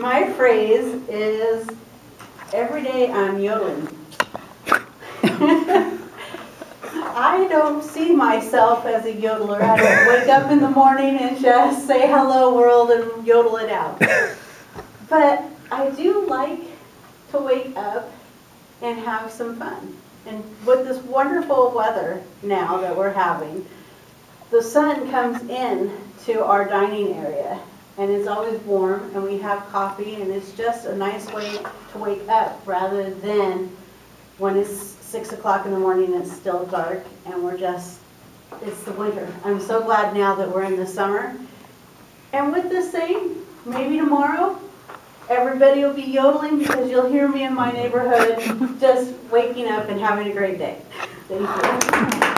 my phrase is, every day I'm yodeling. I don't see myself as a yodeler. I don't wake up in the morning and just say hello world and yodel it out. But I do like to wake up and have some fun. And with this wonderful weather now that we're having, the sun comes in to our dining area and it's always warm and we have coffee and it's just a nice way to wake up rather than when it's 6 o'clock in the morning and it's still dark and it's the winter. I'm so glad now that we're in the summer. And with this saying, maybe tomorrow everybody will be yodeling because you'll hear me in my neighborhood just waking up and having a great day. Thank you.